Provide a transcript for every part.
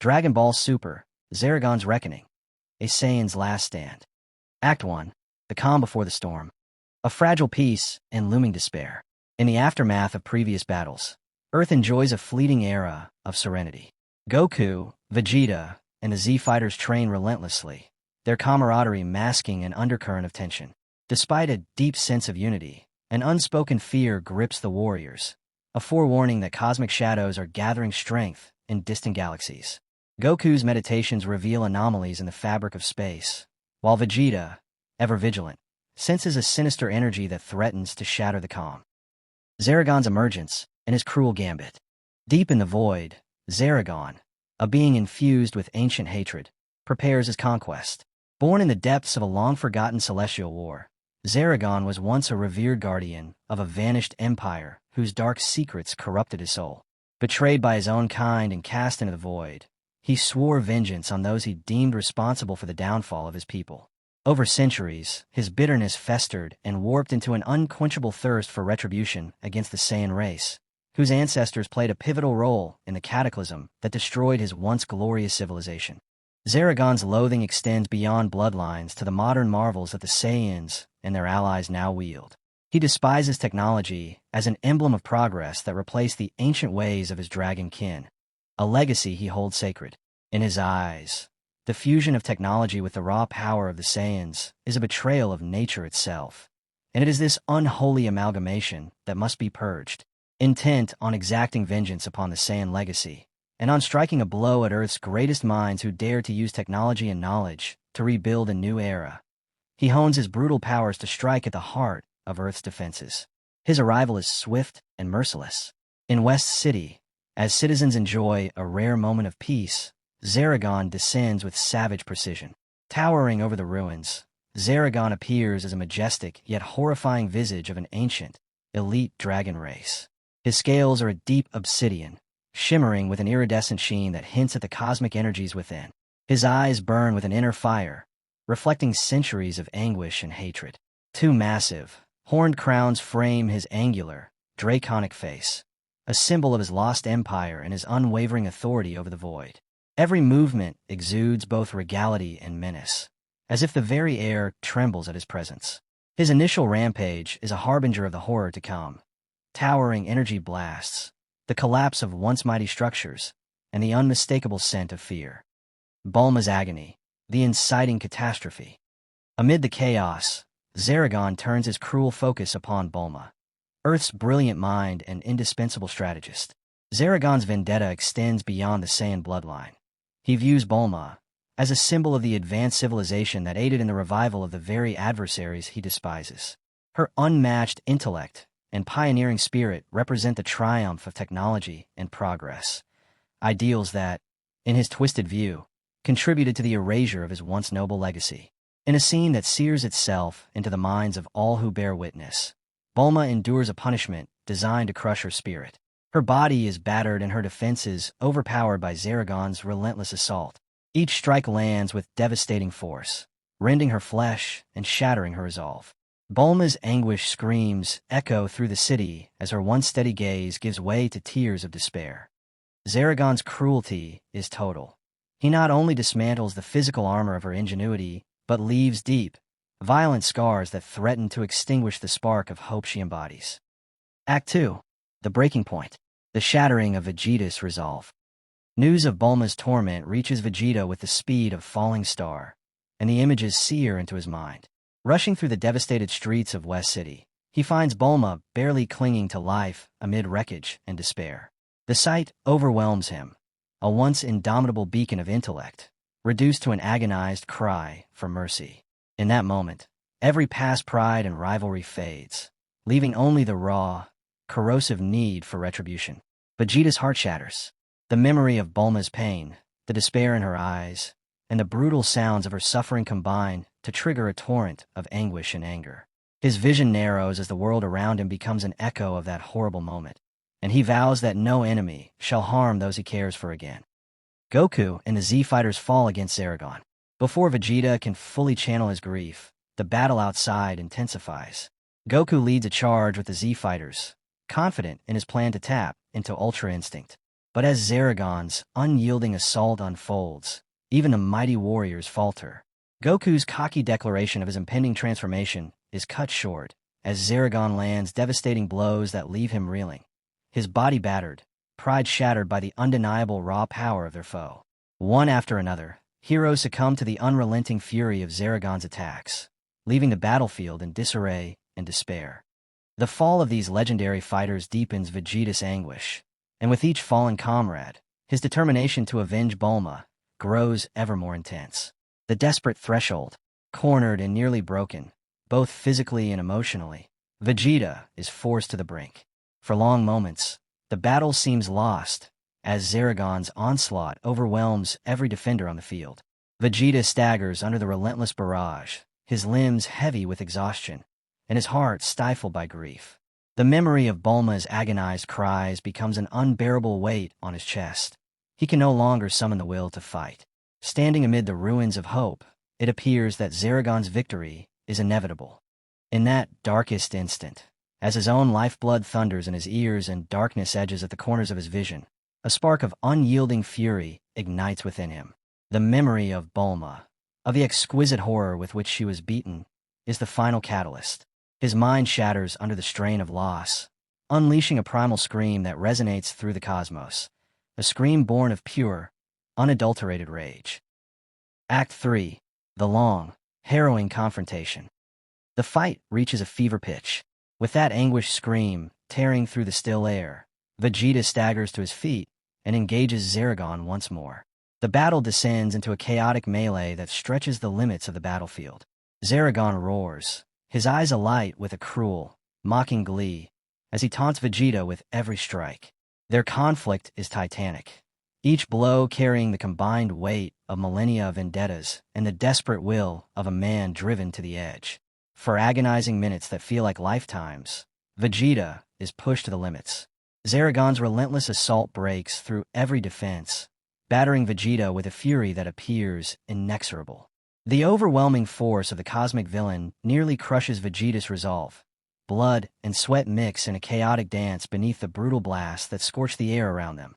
Dragon Ball Super, Zaragon's Reckoning, a Saiyan's Last Stand. Act 1, the calm before the storm. A fragile peace and looming despair. In the aftermath of previous battles, Earth enjoys a fleeting era of serenity. Goku, Vegeta, and the Z-Fighters train relentlessly, their camaraderie masking an undercurrent of tension. Despite a deep sense of unity, an unspoken fear grips the warriors, a forewarning that cosmic shadows are gathering strength in distant galaxies. Goku's meditations reveal anomalies in the fabric of space, while Vegeta, ever vigilant, senses a sinister energy that threatens to shatter the calm. Zaragon's emergence and his cruel gambit. Deep in the void, Zaragon, a being infused with ancient hatred, prepares his conquest. Born in the depths of a long-forgotten celestial war, Zaragon was once a revered guardian of a vanished empire whose dark secrets corrupted his soul. Betrayed by his own kind and cast into the void, he swore vengeance on those he deemed responsible for the downfall of his people. Over centuries, his bitterness festered and warped into an unquenchable thirst for retribution against the Saiyan race, whose ancestors played a pivotal role in the cataclysm that destroyed his once glorious civilization. Zaragon's loathing extends beyond bloodlines to the modern marvels that the Saiyans and their allies now wield. He despises technology as an emblem of progress that replaced the ancient ways of his dragon kin, a legacy he holds sacred. In his eyes, the fusion of technology with the raw power of the Saiyans is a betrayal of nature itself, and it is this unholy amalgamation that must be purged. Intent on exacting vengeance upon the Saiyan legacy, and on striking a blow at Earth's greatest minds who dare to use technology and knowledge to rebuild a new era, he hones his brutal powers to strike at the heart of Earth's defenses. His arrival is swift and merciless. In West City, as citizens enjoy a rare moment of peace, Zaragon descends with savage precision. Towering over the ruins, Zaragon appears as a majestic yet horrifying visage of an ancient, elite dragon race. His scales are a deep obsidian, shimmering with an iridescent sheen that hints at the cosmic energies within. His eyes burn with an inner fire, reflecting centuries of anguish and hatred. Two massive, horned crowns frame his angular, draconic face, a symbol of his lost empire and his unwavering authority over the void. Every movement exudes both regality and menace, as if the very air trembles at his presence. His initial rampage is a harbinger of the horror to come. Towering energy blasts, the collapse of once mighty structures, and the unmistakable scent of fear. Bulma's agony, the inciting catastrophe. Amid the chaos, Zaragon turns his cruel focus upon Bulma, Earth's brilliant mind and indispensable strategist. Zaragon's vendetta extends beyond the Saiyan bloodline. He views Bulma as a symbol of the advanced civilization that aided in the revival of the very adversaries he despises. Her unmatched intellect and pioneering spirit represent the triumph of technology and progress, ideals that, in his twisted view, contributed to the erasure of his once noble legacy. In a scene that sears itself into the minds of all who bear witness, Bulma endures a punishment designed to crush her spirit. Her body is battered and her defenses overpowered by Zaragon's relentless assault. Each strike lands with devastating force, rending her flesh and shattering her resolve. Bulma's anguish screams echo through the city as her once steady gaze gives way to tears of despair. Zaragon's cruelty is total. He not only dismantles the physical armor of her ingenuity, but leaves deep, violent scars that threaten to extinguish the spark of hope she embodies. Act 2. The breaking point. The shattering of Vegeta's resolve. News of Bulma's torment reaches Vegeta with the speed of falling star, and the images sear into his mind. Rushing through the devastated streets of West City, he finds Bulma barely clinging to life amid wreckage and despair. The sight overwhelms him, a once indomitable beacon of intellect, reduced to an agonized cry for mercy. In that moment, every past pride and rivalry fades, leaving only the raw, corrosive need for retribution. Vegeta's heart shatters. The memory of Bulma's pain, the despair in her eyes, and the brutal sounds of her suffering combine to trigger a torrent of anguish and anger. His vision narrows as the world around him becomes an echo of that horrible moment, and he vows that no enemy shall harm those he cares for again. Goku and the Z-Fighters fall against Zaragon. Before Vegeta can fully channel his grief, the battle outside intensifies. Goku leads a charge with the Z-Fighters, confident in his plan to tap into Ultra Instinct. But as Zaragon's unyielding assault unfolds, even the mighty warriors falter. Goku's cocky declaration of his impending transformation is cut short as Zaragon lands devastating blows that leave him reeling, his body battered, pride shattered by the undeniable raw power of their foe. One after another, heroes succumb to the unrelenting fury of Zaragon's attacks, leaving the battlefield in disarray and despair. The fall of these legendary fighters deepens Vegeta's anguish, and with each fallen comrade, his determination to avenge Bulma grows ever more intense. The desperate threshold, cornered and nearly broken, both physically and emotionally, Vegeta is forced to the brink. For long moments, the battle seems lost, as Zaragon's onslaught overwhelms every defender on the field. Vegeta staggers under the relentless barrage, his limbs heavy with exhaustion, and his heart stifled by grief. The memory of Bulma's agonized cries becomes an unbearable weight on his chest. He can no longer summon the will to fight. Standing amid the ruins of hope, it appears that Zaragon's victory is inevitable. In that darkest instant, as his own lifeblood thunders in his ears and darkness edges at the corners of his vision, a spark of unyielding fury ignites within him. The memory of Bulma, of the exquisite horror with which she was beaten, is the final catalyst. His mind shatters under the strain of loss, unleashing a primal scream that resonates through the cosmos, a scream born of pure, unadulterated rage. Act 3. The long, harrowing confrontation. The fight reaches a fever pitch. With that anguished scream tearing through the still air, Vegeta staggers to his feet and engages Zaragon once more. The battle descends into a chaotic melee that stretches the limits of the battlefield. Zaragon roars, his eyes alight with a cruel, mocking glee, as he taunts Vegeta with every strike. Their conflict is titanic, each blow carrying the combined weight of millennia of vendettas and the desperate will of a man driven to the edge. For agonizing minutes that feel like lifetimes, Vegeta is pushed to the limits. Zaragon's relentless assault breaks through every defense, battering Vegeta with a fury that appears inexorable. The overwhelming force of the cosmic villain nearly crushes Vegeta's resolve. Blood and sweat mix in a chaotic dance beneath the brutal blasts that scorch the air around them.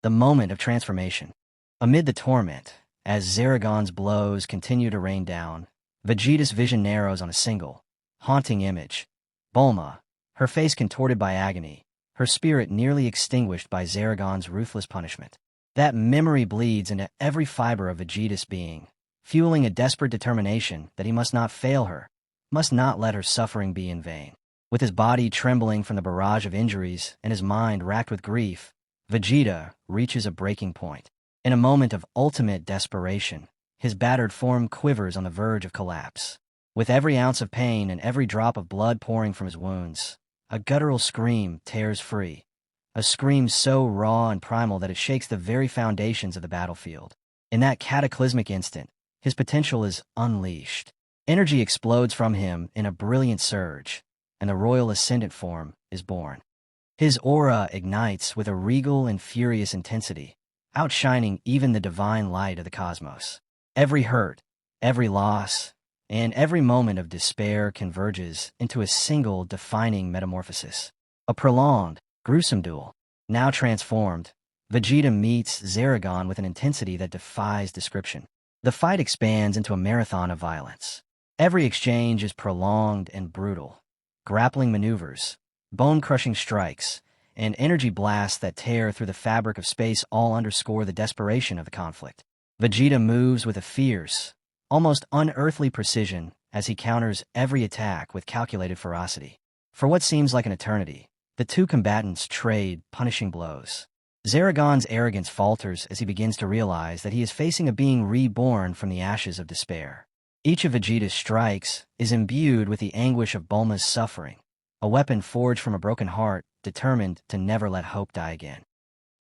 The moment of transformation. Amid the torment, as Zaragon's blows continue to rain down, Vegeta's vision narrows on a single, haunting image. Bulma, her face contorted by agony, her spirit nearly extinguished by Zaragon's ruthless punishment. That memory bleeds into every fiber of Vegeta's being, fueling a desperate determination that he must not fail her, must not let her suffering be in vain. With his body trembling from the barrage of injuries and his mind racked with grief, Vegeta reaches a breaking point. In a moment of ultimate desperation, his battered form quivers on the verge of collapse. With every ounce of pain and every drop of blood pouring from his wounds, a guttural scream tears free. A scream so raw and primal that it shakes the very foundations of the battlefield. In that cataclysmic instant, his potential is unleashed. Energy explodes from him in a brilliant surge, and the royal ascendant form is born. His aura ignites with a regal and furious intensity, outshining even the divine light of the cosmos. Every hurt, every loss, and every moment of despair converges into a single defining metamorphosis. A prolonged, gruesome duel. Now transformed, Vegeta meets Zaragon with an intensity that defies description. The fight expands into a marathon of violence. Every exchange is prolonged and brutal. Grappling maneuvers, bone-crushing strikes, and energy blasts that tear through the fabric of space all underscore the desperation of the conflict. Vegeta moves with a fierce, almost unearthly precision as he counters every attack with calculated ferocity. For what seems like an eternity, the two combatants trade punishing blows. Zaragon's arrogance falters as he begins to realize that he is facing a being reborn from the ashes of despair. Each of Vegeta's strikes is imbued with the anguish of Bulma's suffering, a weapon forged from a broken heart, determined to never let hope die again.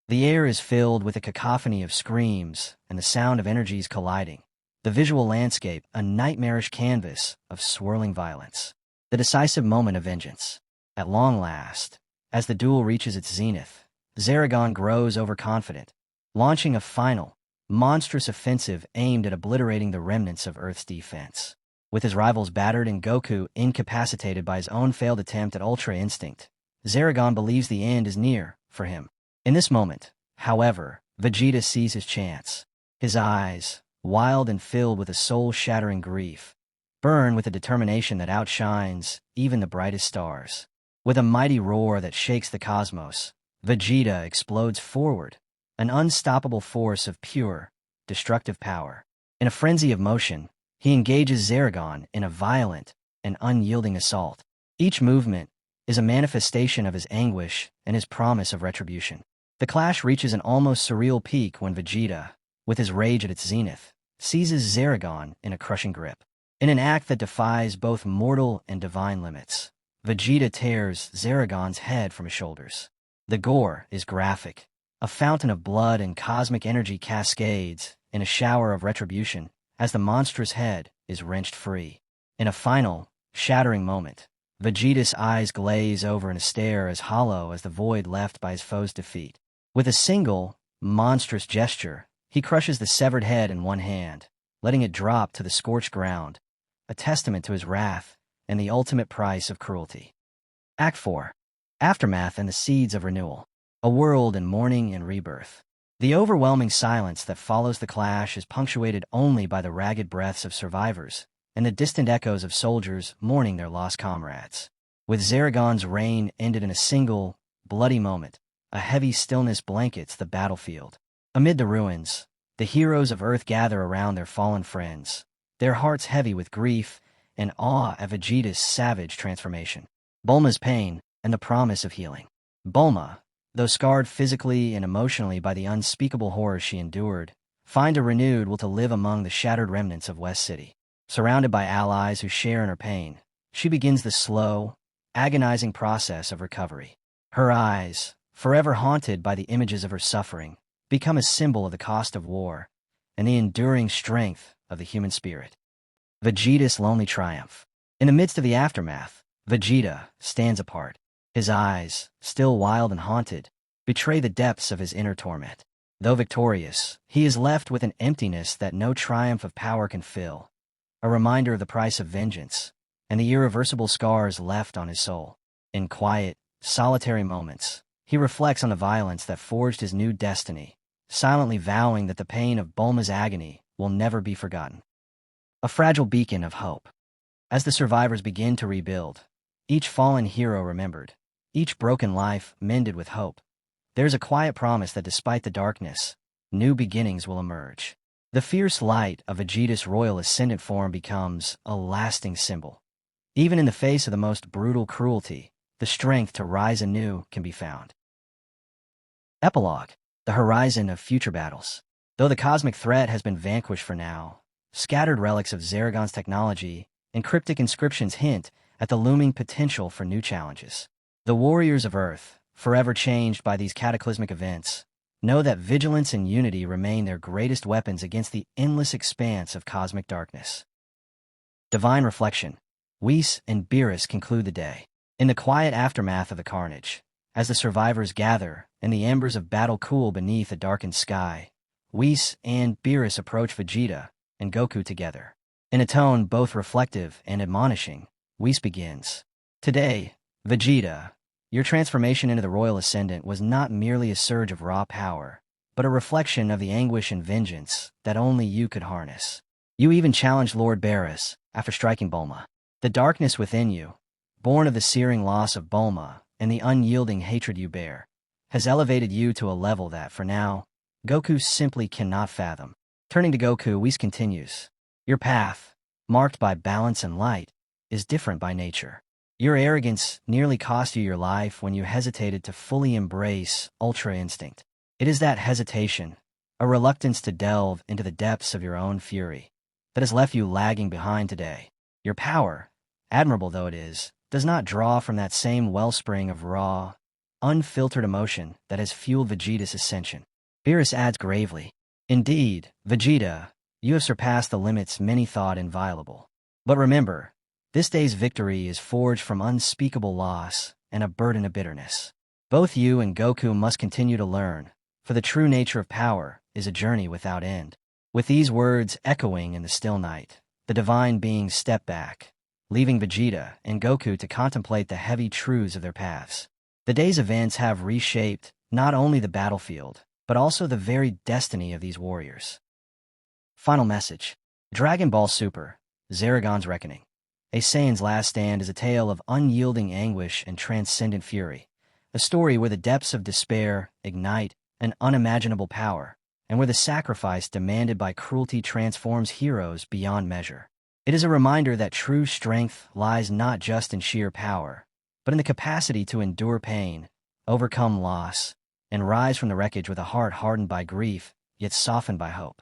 The air is filled with a cacophony of screams and the sound of energies colliding. The visual landscape, a nightmarish canvas of swirling violence. The decisive moment of vengeance. At long last, as the duel reaches its zenith, Zaragon grows overconfident, launching a final, monstrous offensive aimed at obliterating the remnants of Earth's defense. With his rivals battered and Goku incapacitated by his own failed attempt at Ultra Instinct, Zaragon believes the end is near for him. In this moment, However, Vegeta sees his chance. His eyes, wild and filled with a soul-shattering grief, burn with a determination that outshines even the brightest stars. With a mighty roar that shakes the cosmos, Vegeta explodes forward, an unstoppable force of pure, destructive power. In a frenzy of motion, he engages Zaragon in a violent and unyielding assault. Each movement is a manifestation of his anguish and his promise of retribution. The clash reaches an almost surreal peak when Vegeta, with his rage at its zenith, seizes Zaragon in a crushing grip. In an act that defies both mortal and divine limits, Vegeta tears Zaragon's head from his shoulders. The gore is graphic. A fountain of blood and cosmic energy cascades in a shower of retribution as the monstrous head is wrenched free. In a final, shattering moment, Vegeta's eyes glaze over in a stare as hollow as the void left by his foe's defeat. With a single, monstrous gesture, he crushes the severed head in one hand, letting it drop to the scorched ground, a testament to his wrath and the ultimate price of cruelty. Act 4. Aftermath and the Seeds of Renewal. A world in mourning and rebirth. The overwhelming silence that follows the clash is punctuated only by the ragged breaths of survivors and the distant echoes of soldiers mourning their lost comrades. With Zaragon's reign ended in a single, bloody moment, a heavy stillness blankets the battlefield. Amid the ruins, the heroes of Earth gather around their fallen friends, their hearts heavy with grief and awe at Vegeta's savage transformation. Bulma's pain and the promise of healing. Bulma, though scarred physically and emotionally by the unspeakable horrors she endured, find a renewed will to live among the shattered remnants of West City. Surrounded by allies who share in her pain, she begins the slow, agonizing process of recovery. Her eyes, forever haunted by the images of her suffering, become a symbol of the cost of war and the enduring strength of the human spirit. Vegeta's lonely triumph. In the midst of the aftermath, Vegeta stands apart. His eyes, still wild and haunted, betray the depths of his inner torment. Though victorious, he is left with an emptiness that no triumph of power can fill, a reminder of the price of vengeance and the irreversible scars left on his soul. In quiet, solitary moments, he reflects on the violence that forged his new destiny, silently vowing that the pain of Bulma's agony will never be forgotten. A fragile beacon of hope. As the survivors begin to rebuild, each fallen hero remembered, each broken life mended with hope, there's a quiet promise that despite the darkness, new beginnings will emerge. The fierce light of Vegeta's royal ascendant form becomes a lasting symbol. Even in the face of the most brutal cruelty, the strength to rise anew can be found. Epilogue. The horizon of future battles. Though the cosmic threat has been vanquished for now, scattered relics of Zaragon's technology and cryptic inscriptions hint at the looming potential for new challenges. The warriors of Earth, forever changed by these cataclysmic events, know that vigilance and unity remain their greatest weapons against the endless expanse of cosmic darkness. Divine reflection. Whis and Beerus conclude the day. In the quiet aftermath of the carnage, as the survivors gather and the embers of battle cool beneath a darkened sky, Whis and Beerus approach Vegeta and Goku together. In a tone both reflective and admonishing, Whis begins. Today, Vegeta, your transformation into the Royal Ascendant was not merely a surge of raw power, but a reflection of the anguish and vengeance that only you could harness. You even challenged Lord Beerus after striking Bulma. The darkness within you, born of the searing loss of Bulma and the unyielding hatred you bear, has elevated you to a level that, for now, Goku simply cannot fathom. Turning to Goku, Whis continues. Your path, marked by balance and light, is different by nature. Your arrogance nearly cost you your life when you hesitated to fully embrace Ultra Instinct. It is that hesitation, a reluctance to delve into the depths of your own fury, that has left you lagging behind today. Your power, admirable though it is, does not draw from that same wellspring of raw, unfiltered emotion that has fueled Vegeta's ascension. Beerus adds gravely, indeed, Vegeta, you have surpassed the limits many thought inviolable. But remember, this day's victory is forged from unspeakable loss and a burden of bitterness. Both you and Goku must continue to learn, for the true nature of power is a journey without end. With these words echoing in the still night, the divine beings step back, leaving Vegeta and Goku to contemplate the heavy truths of their paths. The day's events have reshaped not only the battlefield, but also the very destiny of these warriors. Final message. Dragon Ball Super, Zaragon's Reckoning. A Saiyan's Last Stand is a tale of unyielding anguish and transcendent fury, a story where the depths of despair ignite an unimaginable power, and where the sacrifice demanded by cruelty transforms heroes beyond measure. It is a reminder that true strength lies not just in sheer power, but in the capacity to endure pain, overcome loss, and rise from the wreckage with a heart hardened by grief, yet softened by hope.